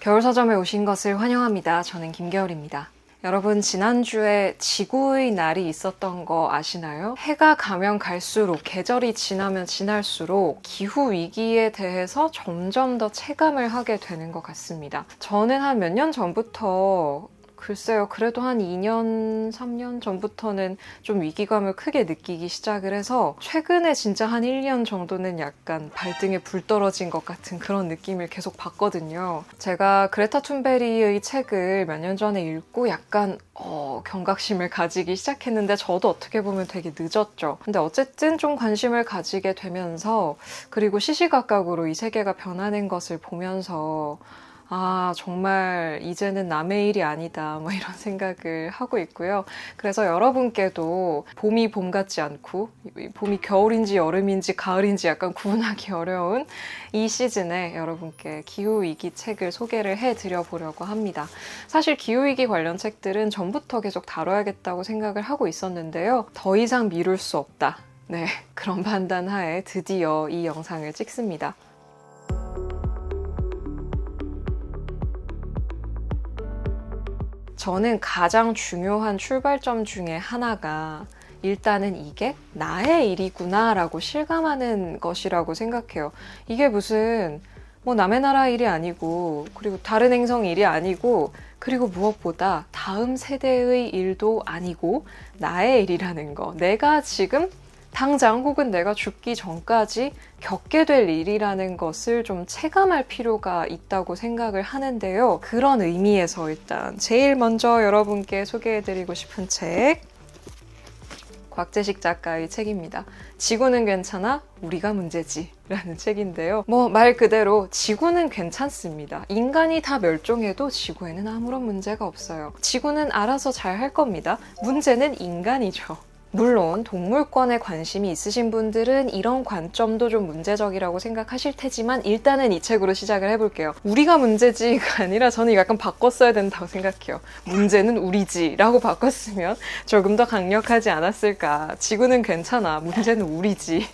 겨울서점에 오신 것을 환영합니다. 저는 김겨울입니다. 여러분, 지난주에 지구의 날이 있었던 거 아시나요? 해가 가면 갈수록, 계절이 지나면 지날수록 기후위기에 대해서 점점 더 체감을 하게 되는 것 같습니다. 저는 한 몇 년 전부터 글쎄요, 그래도 한 2년, 3년 전부터는 좀 위기감을 크게 느끼기 시작을 해서 최근에 진짜 한 1년 정도는 약간 발등에 불 떨어진 것 같은 그런 느낌을 계속 받거든요. 제가 그레타 툰베리의 책을 몇 년 전에 읽고 약간 경각심을 가지기 시작했는데 저도 어떻게 보면 되게 늦었죠. 근데 어쨌든 좀 관심을 가지게 되면서 그리고 시시각각으로 이 세계가 변하는 것을 보면서 정말 이제는 남의 일이 아니다, 뭐 이런 생각을 하고 있고요. 그래서 여러분께도 봄이 봄 같지 않고 봄이 겨울인지 여름인지 가을인지 약간 구분하기 어려운 이 시즌에 여러분께 기후위기 책을 소개를 해드려 보려고 합니다. 사실 기후위기 관련 책들은 전부터 계속 다뤄야겠다고 생각을 하고 있었는데요. 더 이상 미룰 수 없다. 네, 그런 판단 하에 드디어 이 영상을 찍습니다. 저는 가장 중요한 출발점 중에 하나가 일단은 이게 나의 일이구나 라고 실감하는 것이라고 생각해요. 이게 무슨 남의 나라 일이 아니고 그리고 다른 행성 일이 아니고 그리고 무엇보다 다음 세대의 일도 아니고 나의 일이라는 거. 내가 지금 당장 혹은 내가 죽기 전까지 겪게 될 일이라는 것을 좀 체감할 필요가 있다고 생각을 하는데요. 그런 의미에서 일단 제일 먼저 여러분께 소개해드리고 싶은 책, 곽재식 작가의 책입니다. 지구는 괜찮아, 우리가 문제지 라는 책인데요. 말 그대로 지구는 괜찮습니다. 인간이 다 멸종해도 지구에는 아무런 문제가 없어요. 지구는 알아서 잘 할 겁니다. 문제는 인간이죠. 물론 동물권에 관심이 있으신 분들은 이런 관점도 좀 문제적이라고 생각하실 테지만 일단은 이 책으로 시작을 해볼게요. 우리가 문제지가 아니라 저는 약간 바꿨어야 된다고 생각해요. 문제는 우리지 라고 바꿨으면 조금 더 강력하지 않았을까. 지구는 괜찮아, 문제는 우리지.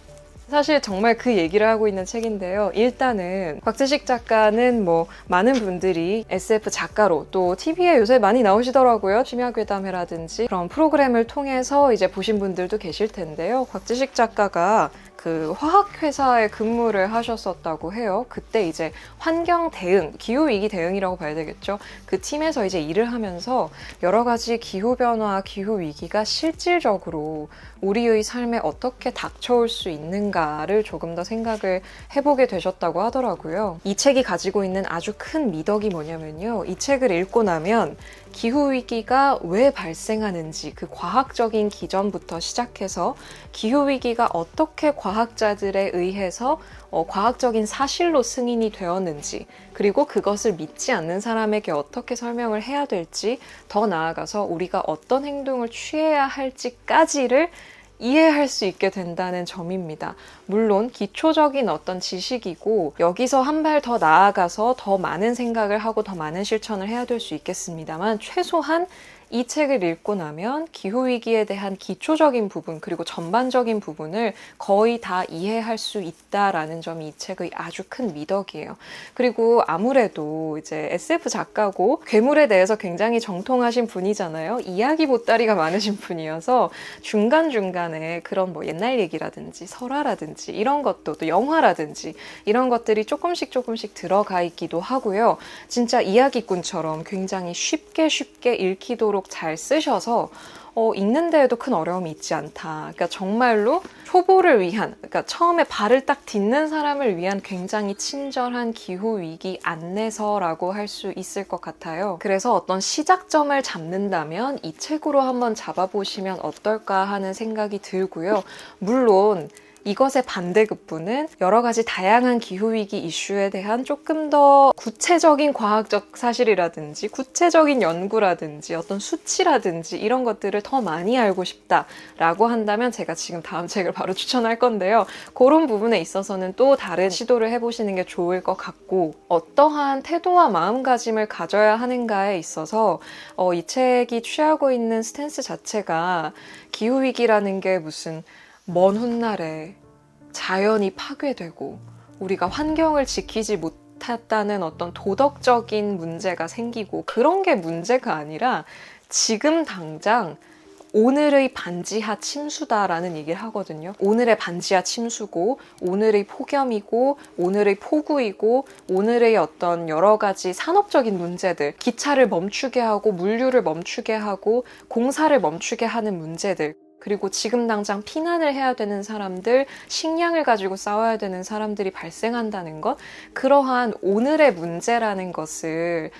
사실 정말 그 얘기를 하고 있는 책인데요. 일단은 곽재식 작가는 많은 분들이 SF 작가로 또 TV에 요새 많이 나오시더라고요. 취미학괴담회라든지 그런 프로그램을 통해서 이제 보신 분들도 계실 텐데요. 곽재식 작가가 그 화학회사에 근무를 하셨었다고 해요. 그때 이제 환경 대응, 기후위기 대응이라고 봐야 되겠죠. 그 팀에서 이제 일을 하면서 여러 가지 기후변화, 기후위기가 실질적으로 우리의 삶에 어떻게 닥쳐올 수 있는가를 조금 더 생각을 해보게 되셨다고 하더라고요. 이 책이 가지고 있는 아주 큰 미덕이 뭐냐면요. 이 책을 읽고 나면 기후위기가 왜 발생하는지 그 과학적인 기전부터 시작해서 기후위기가 어떻게 과학자들에 의해서 과학적인 사실로 승인이 되었는지 그리고 그것을 믿지 않는 사람에게 어떻게 설명을 해야 될지 더 나아가서 우리가 어떤 행동을 취해야 할지까지를 이해할 수 있게 된다는 점입니다. 물론 기초적인 어떤 지식이고 여기서 한 발 더 나아가서 더 많은 생각을 하고 더 많은 실천을 해야 될 수 있겠습니다만 최소한 이 책을 읽고 나면 기후위기에 대한 기초적인 부분 그리고 전반적인 부분을 거의 다 이해할 수 있다라는 점이 이 책의 아주 큰 미덕이에요. 그리고 아무래도 이제 SF 작가고 괴물에 대해서 굉장히 정통하신 분이잖아요. 이야기 보따리가 많으신 분이어서 중간중간에 그런 옛날 얘기라든지 설화라든지 이런 것도 또 영화라든지 이런 것들이 조금씩 들어가 있기도 하고요. 진짜 이야기꾼처럼 굉장히 쉽게 읽히도록 잘 쓰셔서 읽는 데에도 큰 어려움이 있지 않다. 그러니까 정말로 초보를 위한, 그러니까 처음에 발을 딱 딛는 사람을 위한 굉장히 친절한 기후위기 안내서라고 할 수 있을 것 같아요. 그래서 어떤 시작점을 잡는다면 이 책으로 한번 잡아보시면 어떨까 하는 생각이 들고요. 물론 이것의 반대급부는 여러 가지 다양한 기후위기 이슈에 대한 조금 더 구체적인 과학적 사실이라든지 구체적인 연구라든지 어떤 수치라든지 이런 것들을 더 많이 알고 싶다라고 한다면 제가 지금 다음 책을 바로 추천할 건데요. 그런 부분에 있어서는 또 다른 시도를 해보시는 게 좋을 것 같고 어떠한 태도와 마음가짐을 가져야 하는가에 있어서 이 책이 취하고 있는 스탠스 자체가 기후위기라는 게 무슨 먼 훗날에 자연이 파괴되고 우리가 환경을 지키지 같았다는 어떤 도덕적인 문제가 생기고 그런 게 문제가 아니라 지금 당장 오늘의 반지하 침수다라는 얘기를 하거든요. 오늘의 반지하 침수고, 오늘의 폭염이고, 오늘의 폭우이고, 오늘의 어떤 여러 가지 산업적인 문제들, 기차를 멈추게 하고, 물류를 멈추게 하고, 공사를 멈추게 하는 문제들, 그리고 지금 당장 피난을 해야 되는 사람들, 식량을 가지고 싸워야 되는 사람들이 발생한다는 것, 그러한 오늘의 문제라는 것을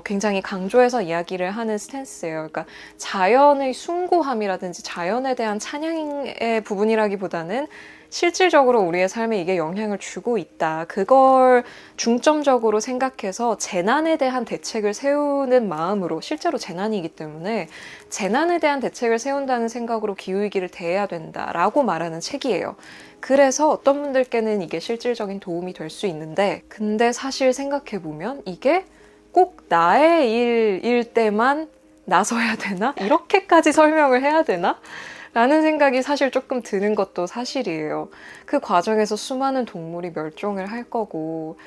굉장히 강조해서 이야기를 하는 스탠스예요. 그러니까 자연의 숭고함이라든지 자연에 대한 찬양의 부분이라기보다는 실질적으로 우리의 삶에 이게 영향을 주고 있다. 그걸 중점적으로 생각해서 재난에 대한 대책을 세우는 마음으로, 실제로 재난이기 때문에 재난에 대한 대책을 세운다는 생각으로 기후위기를 대해야 된다라고 말하는 책이에요. 그래서 어떤 분들께는 이게 실질적인 도움이 될 수 있는데, 근데 사실 생각해보면 이게 꼭 나의 일일 때만 나서야 되나? 이렇게까지 설명을 해야 되나? 라는 생각이 사실 조금 드는 것도 사실이에요. 그 과정에서 수많은 동물이 멸종을 할 거고,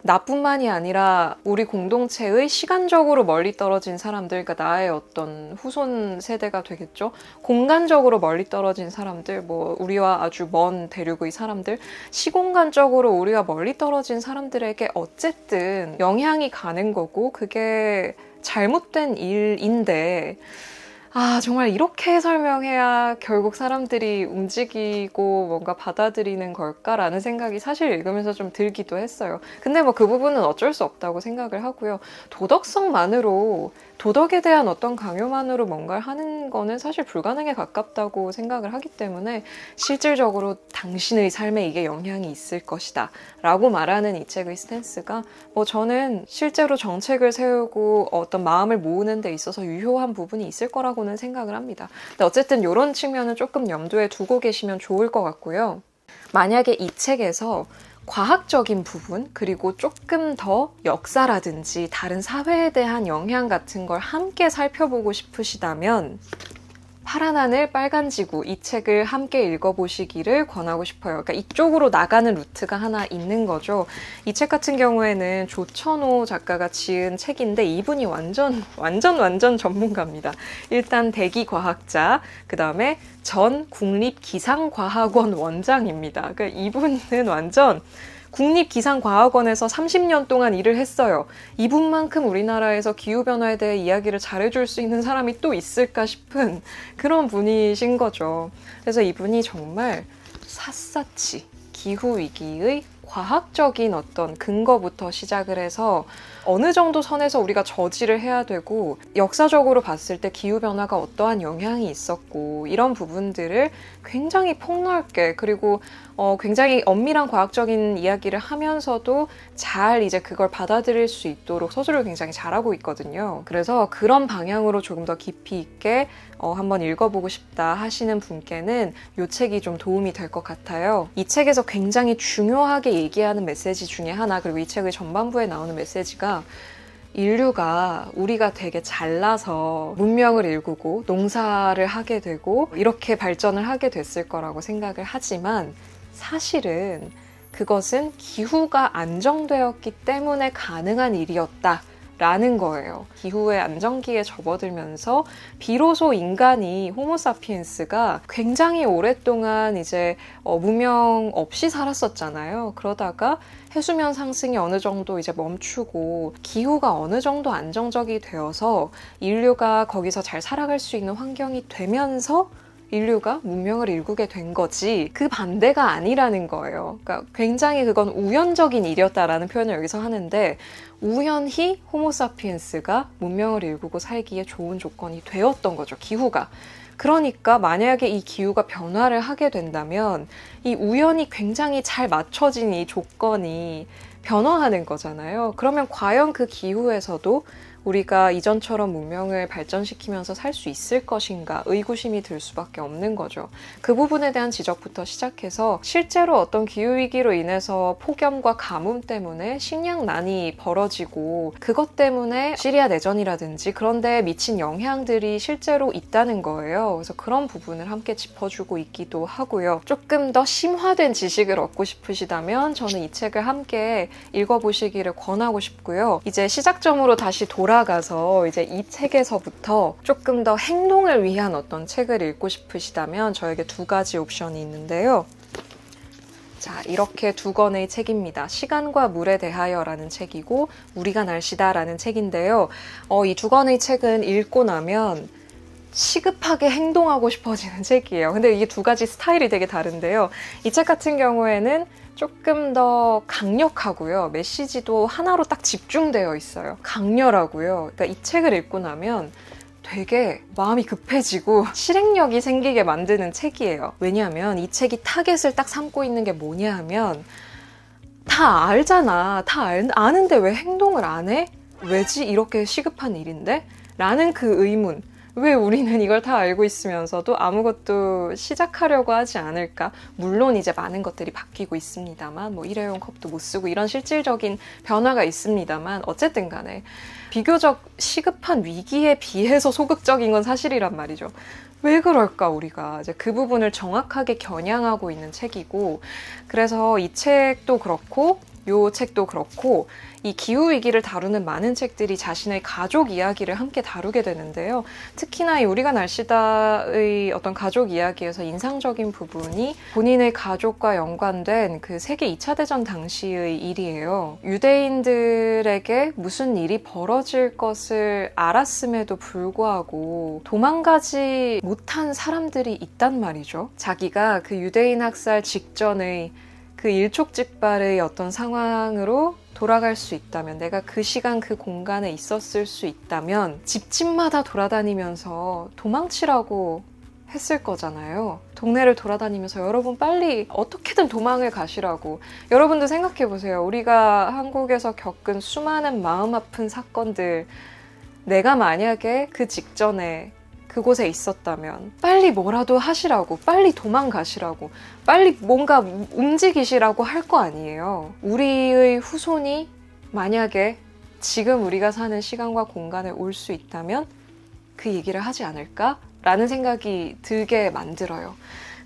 나뿐만이 아니라 우리 공동체의 시간적으로 멀리 떨어진 사람들, 그러니까 나의 어떤 후손 세대가 되겠죠. 공간적으로 멀리 떨어진 사람들, 뭐 우리와 아주 먼 대륙의 사람들, 시공간적으로 우리와 멀리 떨어진 사람들에게 어쨌든 영향이 가는 거고, 그게 잘못된 일인데, 정말 이렇게 설명해야 결국 사람들이 움직이고 뭔가 받아들이는 걸까라는 생각이 사실 읽으면서 좀 들기도 했어요. 근데 뭐 그 부분은 어쩔 수 없다고 생각을 하고요. 도덕성만으로, 도덕에 대한 어떤 강요만으로 뭔가를 하는 거는 사실 불가능에 가깝다고 생각을 하기 때문에 실질적으로 당신의 삶에 이게 영향이 있을 것이다 라고 말하는 이 책의 스탠스가 뭐 저는 실제로 정책을 세우고 어떤 마음을 모으는 데 있어서 유효한 부분이 있을 거라고는 생각을 합니다. 근데 어쨌든 이런 측면은 조금 염두에 두고 계시면 좋을 것 같고요. 만약에 이 책에서 과학적인 부분, 그리고 조금 더 역사라든지 다른 사회에 대한 영향 같은 걸 함께 살펴보고 싶으시다면 파란 하늘 빨간 지구, 이 책을 함께 읽어보시기를 권하고 싶어요. 그러니까 이쪽으로 나가는 루트가 하나 있는 거죠. 이 책 같은 경우에는 조천호 작가가 지은 책인데 이분이 완전 전문가입니다. 일단 대기과학자, 그 다음에 전 국립기상과학원 원장입니다. 그러니까 이분은 완전 국립기상과학원에서 30년 동안 일을 했어요. 이분만큼 우리나라에서 기후변화에 대해 이야기를 잘해줄 수 있는 사람이 또 있을까 싶은 그런 분이신 거죠. 그래서 이분이 정말 샅샅이 기후위기의 과학적인 어떤 근거부터 시작을 해서 어느 정도 선에서 우리가 저지를 해야 되고 역사적으로 봤을 때 기후변화가 어떠한 영향이 있었고 이런 부분들을 굉장히 폭넓게 그리고 굉장히 엄밀한 과학적인 이야기를 하면서도 잘 이제 그걸 받아들일 수 있도록 서술을 굉장히 잘하고 있거든요. 그래서 그런 방향으로 조금 더 깊이 있게 한번 읽어보고 싶다 하시는 분께는 이 책이 좀 도움이 될 것 같아요. 이 책에서 굉장히 중요하게 얘기하는 메시지 중에 하나, 그리고 이 책의 전반부에 나오는 메시지가 인류가 우리가 되게 잘나서 문명을 일구고 농사를 하게 되고 이렇게 발전을 하게 됐을 거라고 생각을 하지만 사실은 그것은 기후가 안정되었기 때문에 가능한 일이었다 라는 거예요. 기후의 안정기에 접어들면서 비로소 인간이 호모사피엔스가 굉장히 오랫동안 이제 문명 없이 살았었잖아요. 그러다가 해수면 상승이 어느 정도 이제 멈추고 기후가 어느 정도 안정적이 되어서 인류가 거기서 잘 살아갈 수 있는 환경이 되면서 인류가 문명을 일구게 된 거지 그 반대가 아니라는 거예요. 그러니까 굉장히 그건 우연적인 일이었다라는 표현을 여기서 하는데 우연히 호모사피엔스가 문명을 일구고 살기에 좋은 조건이 되었던 거죠. 기후가. 그러니까 만약에 이 기후가 변화를 하게 된다면 이 우연히 굉장히 잘 맞춰진 이 조건이 변화하는 거잖아요. 그러면 과연 그 기후에서도 우리가 이전처럼 문명을 발전시키면서 살 수 있을 것인가 의구심이 들 수밖에 없는 거죠. 그 부분에 대한 지적부터 시작해서 실제로 어떤 기후위기로 인해서 폭염과 가뭄 때문에 식량난이 벌어지고 그것 때문에 시리아 내전이라든지 그런 데 미친 영향들이 실제로 있다는 거예요. 그래서 그런 부분을 함께 짚어주고 있기도 하고요. 조금 더 심화된 지식을 얻고 싶으시다면 저는 이 책을 함께 읽어보시기를 권하고 싶고요. 이제 시작점으로 다시 돌아가서 이제 이 책에서부터 조금 더 행동을 위한 어떤 책을 읽고 싶으시다면 저에게 두 가지 옵션이 있는데요. 자, 이렇게 두 권의 책입니다. 시간과 물에 대하여라는 책이고 우리가 날씨다라는 책인데요. 이 두 권의 책은 읽고 나면 시급하게 행동하고 싶어지는 책이에요. 근데 이게 두 가지 스타일이 되게 다른데요. 이 책 같은 경우에는 조금 더 강력하고요. 메시지도 하나로 딱 집중되어 있어요. 강렬하고요. 그러니까 이 책을 읽고 나면 되게 마음이 급해지고 실행력이 생기게 만드는 책이에요. 왜냐하면 이 책이 타겟을 딱 삼고 있는 게 뭐냐 하면 다 알잖아. 아는데 왜 행동을 안 해? 왜지? 이렇게 시급한 일인데? 라는 그 의문. 왜 우리는 이걸 다 알고 있으면서도 아무것도 시작하려고 하지 않을까? 물론 이제 많은 것들이 바뀌고 있습니다만 뭐 일회용 컵도 못 쓰고 이런 실질적인 변화가 있습니다만 어쨌든 간에 비교적 시급한 위기에 비해서 소극적인 건 사실이란 말이죠. 왜 그럴까 우리가 이제 그 부분을 정확하게 겨냥하고 있는 책이고 그래서 이 책도 그렇고 요 책도 그렇고 이 기후위기를 다루는 많은 책들이 자신의 가족 이야기를 함께 다루게 되는데요. 특히나 이 우리가 날씨다의 어떤 가족 이야기에서 인상적인 부분이 본인의 가족과 연관된 그 세계 2차 대전 당시의 일이에요. 유대인들에게 무슨 일이 벌어질 것을 알았음에도 불구하고 도망가지 못한 사람들이 있단 말이죠. 자기가 그 유대인 학살 직전의 그 일촉즉발의 어떤 상황으로 돌아갈 수 있다면 내가 그 시간 그 공간에 있었을 수 있다면 집집마다 돌아다니면서 도망치라고 했을 거잖아요. 동네를 돌아다니면서 여러분 빨리 어떻게든 도망을 가시라고. 여러분도 생각해 보세요. 우리가 한국에서 겪은 수많은 마음 아픈 사건들 내가 만약에 그 직전에 그곳에 있었다면 빨리 뭐라도 하시라고, 빨리 도망가시라고, 빨리 뭔가 움직이시라고 할 거 아니에요. 우리의 후손이 만약에 지금 우리가 사는 시간과 공간에 올 수 있다면 그 얘기를 하지 않을까? 라는 생각이 들게 만들어요.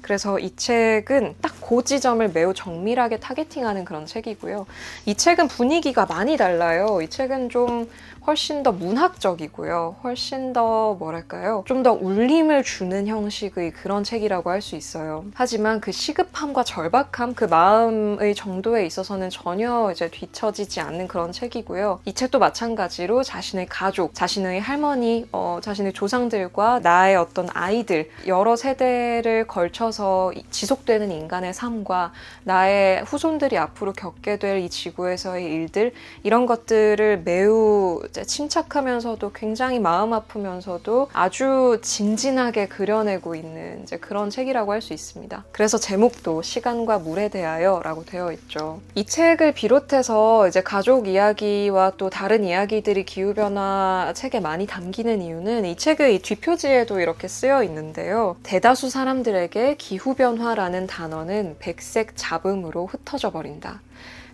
그래서 이 책은 딱 그 지점을 매우 정밀하게 타겟팅하는 그런 책이고요. 이 책은 분위기가 많이 달라요. 이 책은 좀 훨씬 더 문학적이고요. 훨씬 더 뭐랄까요? 좀 더 울림을 주는 형식의 그런 책이라고 할 수 있어요. 하지만 그 시급함과 절박함, 그 마음의 정도에 있어서는 전혀 이제 뒤처지지 않는 그런 책이고요. 이 책도 마찬가지로 자신의 가족, 자신의 할머니, 자신의 조상들과 나의 어떤 아이들, 여러 세대를 걸쳐서 지속되는 인간의 삶과 나의 후손들이 앞으로 겪게 될 이 지구에서의 일들, 이런 것들을 매우 침착하면서도 굉장히 마음 아프면서도 아주 진진하게 그려내고 있는 이제 그런 책이라고 할 수 있습니다. 그래서 제목도 시간과 물에 대하여 라고 되어 있죠. 이 책을 비롯해서 이제 가족 이야기와 또 다른 이야기들이 기후변화 책에 많이 담기는 이유는 이 책의 뒷표지에도 이렇게 쓰여 있는데요. 대다수 사람들에게 기후변화라는 단어는 백색 잡음으로 흩어져 버린다.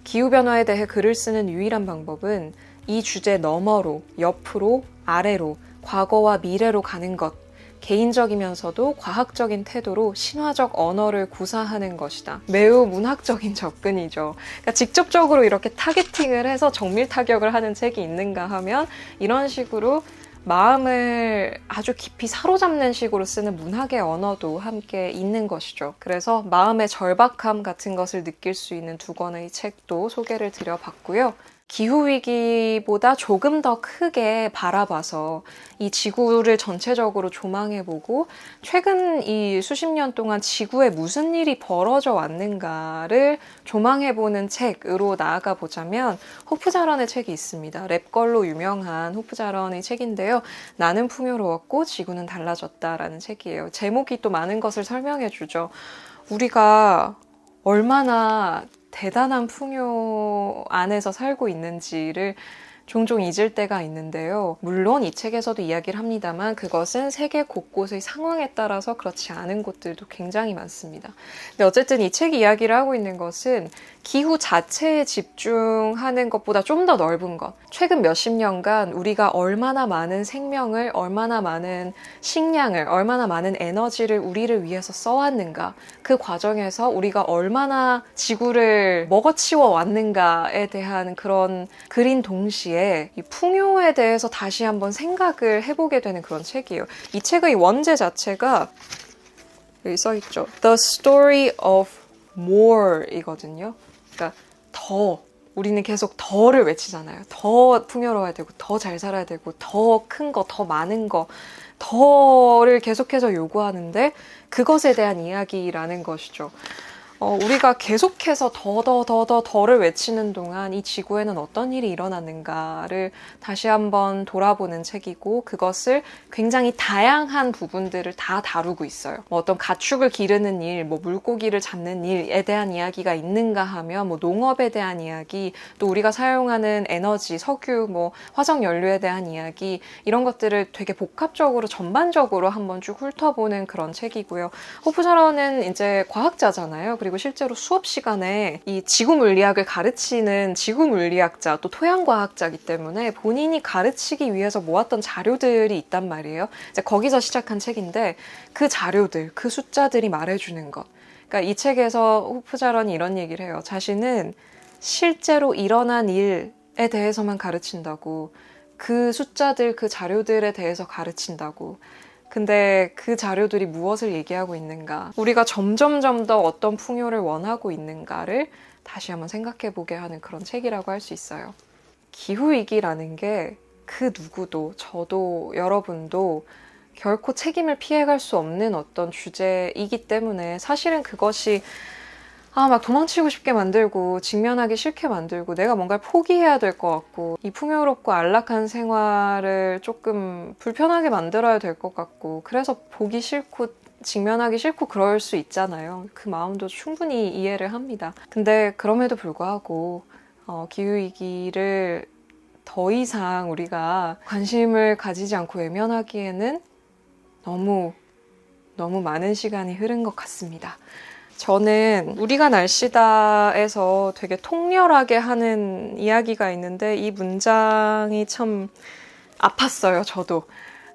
기후변화에 대해 글을 쓰는 유일한 방법은 이 주제 너머로, 옆으로, 아래로, 과거와 미래로 가는 것, 개인적이면서도 과학적인 태도로 신화적 언어를 구사하는 것이다. 매우 문학적인 접근이죠. 그러니까 직접적으로 이렇게 타겟팅을 해서 정밀 타격을 하는 책이 있는가 하면 이런 식으로 마음을 아주 깊이 사로잡는 식으로 쓰는 문학의 언어도 함께 있는 것이죠. 그래서 마음의 절박함 같은 것을 느낄 수 있는 두 권의 책도 소개를 드려봤고요. 기후위기보다 조금 더 크게 바라봐서 이 지구를 전체적으로 조망해보고 최근 이 수십 년 동안 지구에 무슨 일이 벌어져 왔는가를 조망해보는 책으로 나아가 보자면 호프자런의 책이 있습니다. 랩걸로 유명한 호프자런의 책인데요. 나는 풍요로웠고 지구는 달라졌다라는 책이에요. 제목이 또 많은 것을 설명해주죠. 우리가 얼마나 대단한 풍요 안에서 살고 있는지를 종종 잊을 때가 있는데요. 물론 이 책에서도 이야기를 합니다만 그것은 세계 곳곳의 상황에 따라서 그렇지 않은 곳들도 굉장히 많습니다. 근데 어쨌든 이 책이 이야기를 하고 있는 것은 기후 자체에 집중하는 것보다 좀 더 넓은 것. 최근 몇십 년간 우리가 얼마나 많은 생명을, 얼마나 많은 식량을, 얼마나 많은 에너지를 우리를 위해서 써왔는가. 그 과정에서 우리가 얼마나 지구를 먹어치워 왔는가에 대한 그런 글인 동시에 이 풍요에 대해서 다시 한번 생각을 해보게 되는 그런 책이에요. 이 책의 원제 자체가 여기 써있죠. The Story of More 이거든요. 그러니까 우리는 계속 더를 외치잖아요. 더 풍요로워야 되고, 더 잘 살아야 되고, 더 큰 거, 더 많은 거, 더를 계속해서 요구하는데 그것에 대한 이야기라는 것이죠. 우리가 계속해서 더를 외치는 동안 이 지구에는 어떤 일이 일어났는가를 다시 한번 돌아보는 책이고, 그것을 굉장히 다양한 부분들을 다 다루고 있어요. 어떤 가축을 기르는 일, 물고기를 잡는 일에 대한 이야기가 있는가 하면 농업에 대한 이야기, 또 우리가 사용하는 에너지, 석유, 화석연료에 대한 이야기, 이런 것들을 되게 복합적으로 전반적으로 한번 쭉 훑어보는 그런 책이고요. 호프자러는 이제 과학자잖아요. 그리고 실제로 수업 시간에 이 지구 물리학을 가르치는 지구 물리학자, 또 토양과학자이기 때문에 본인이 가르치기 위해서 모았던 자료들이 있단 말이에요. 이제 거기서 시작한 책인데 그 자료들, 그 숫자들이 말해주는 것. 그러니까 이 책에서 호프자런이 이런 얘기를 해요. 자신은 실제로 일어난 일에 대해서만 가르친다고, 그 숫자들, 그 자료들에 대해서 가르친다고. 근데 그 자료들이 무엇을 얘기하고 있는가, 우리가 점점 더 어떤 풍요를 원하고 있는가를 다시 한번 생각해보게 하는 그런 책이라고 할 수 있어요. 기후위기라는 게 그 누구도, 저도, 여러분도 결코 책임을 피해갈 수 없는 어떤 주제이기 때문에 사실은 그것이 막 도망치고 싶게 만들고 직면하기 싫게 만들고 내가 뭔가를 포기해야 될 것 같고 이 풍요롭고 안락한 생활을 조금 불편하게 만들어야 될 것 같고, 그래서 보기 싫고 직면하기 싫고 그럴 수 있잖아요. 그 마음도 충분히 이해를 합니다. 근데 그럼에도 불구하고 기후위기를 더 이상 우리가 관심을 가지지 않고 외면하기에는 너무 많은 시간이 흐른 것 같습니다. 저는 우리가 날씨다에서 되게 통렬하게 하는 이야기가 있는데 이 문장이 참 아팠어요, 저도.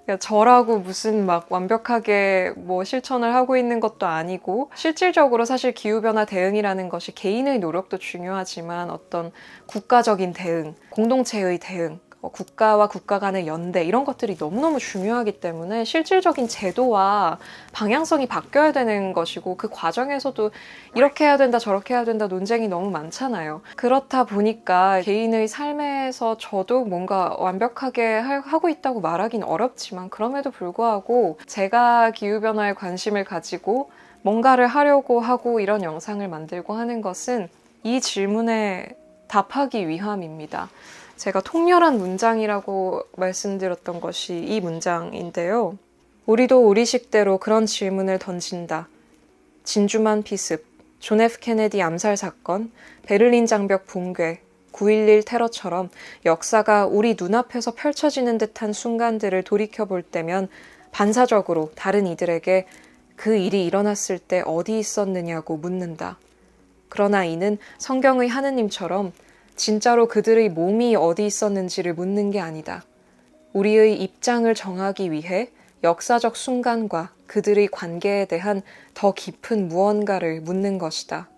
그러니까 저라고 무슨 완벽하게 실천을 하고 있는 것도 아니고, 실질적으로 사실 기후변화 대응이라는 것이 개인의 노력도 중요하지만 어떤 국가적인 대응, 공동체의 대응, 국가와 국가 간의 연대, 이런 것들이 너무너무 중요하기 때문에 실질적인 제도와 방향성이 바뀌어야 되는 것이고, 그 과정에서도 이렇게 해야 된다 저렇게 해야 된다 논쟁이 너무 많잖아요. 그렇다 보니까 개인의 삶에서 저도 뭔가 완벽하게 하고 있다고 말하긴 어렵지만, 그럼에도 불구하고 제가 기후변화에 관심을 가지고 뭔가를 하려고 하고 이런 영상을 만들고 하는 것은 이 질문에 답하기 위함입니다. 제가 통렬한 문장이라고 말씀드렸던 것이 이 문장인데요. 우리도 우리식대로 그런 질문을 던진다. 진주만 피습, 존 F 케네디 암살 사건, 베를린 장벽 붕괴, 9.11 테러처럼 역사가 우리 눈앞에서 펼쳐지는 듯한 순간들을 돌이켜볼 때면 반사적으로 다른 이들에게 그 일이 일어났을 때 어디 있었느냐고 묻는다. 그러나 이는 성경의 하느님처럼 진짜로 그들의 몸이 어디 있었는지를 묻는 게 아니다. 우리의 입장을 정하기 위해 역사적 순간과 그들의 관계에 대한 더 깊은 무언가를 묻는 것이다.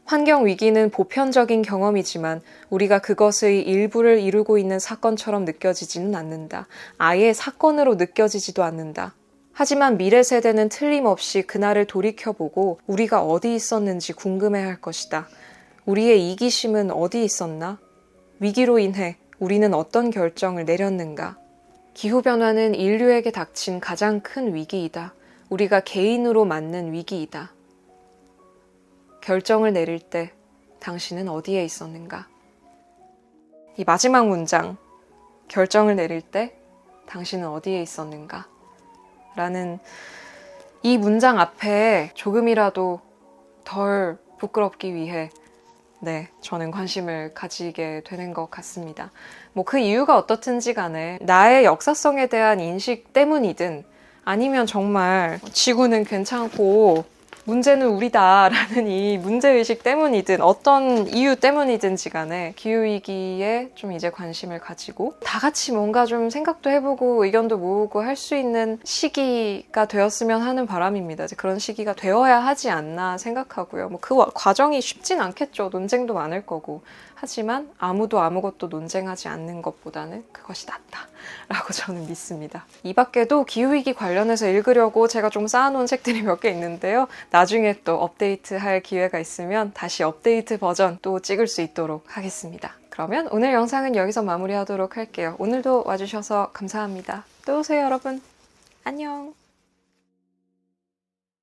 환경 위기는 보편적인 경험이지만 우리가 그것의 일부를 이루고 있는 사건처럼 느껴지지는 않는다. 아예 사건으로 느껴지지도 않는다. 하지만 미래 세대는 틀림없이 그날을 돌이켜보고 우리가 어디 있었는지 궁금해할 것이다. 우리의 이기심은 어디 있었나? 위기로 인해 우리는 어떤 결정을 내렸는가? 기후변화는 인류에게 닥친 가장 큰 위기이다. 우리가 개인으로 맞는 위기이다. 결정을 내릴 때 당신은 어디에 있었는가? 이 마지막 문장, 결정을 내릴 때 당신은 어디에 있었는가? 라는 이 문장 앞에 조금이라도 덜 부끄럽기 위해 네, 저는 관심을 가지게 되는 것 같습니다. 뭐 그 이유가 어떻든지 간에 나의 역사성에 대한 인식 때문이든 아니면 정말 지구는 괜찮고 문제는 우리다라는 이 문제의식 때문이든 어떤 이유 때문이든지 간에 기후위기에 좀 이제 관심을 가지고 다 같이 뭔가 좀 생각도 해보고 의견도 모으고 할 수 있는 시기가 되었으면 하는 바람입니다. 이제 그런 시기가 되어야 하지 않나 생각하고요. 뭐 그 과정이 쉽진 않겠죠. 논쟁도 많을 거고. 하지만 아무도 아무것도 논쟁하지 않는 것보다는 그것이 낫다라고 저는 믿습니다. 이 밖에도 기후위기 관련해서 읽으려고 제가 좀 쌓아놓은 책들이 몇 개 있는데요. 나중에 또 업데이트할 기회가 있으면 다시 업데이트 버전 또 찍을 수 있도록 하겠습니다. 그러면 오늘 영상은 여기서 마무리하도록 할게요. 오늘도 와주셔서 감사합니다. 또 오세요, 여러분. 안녕.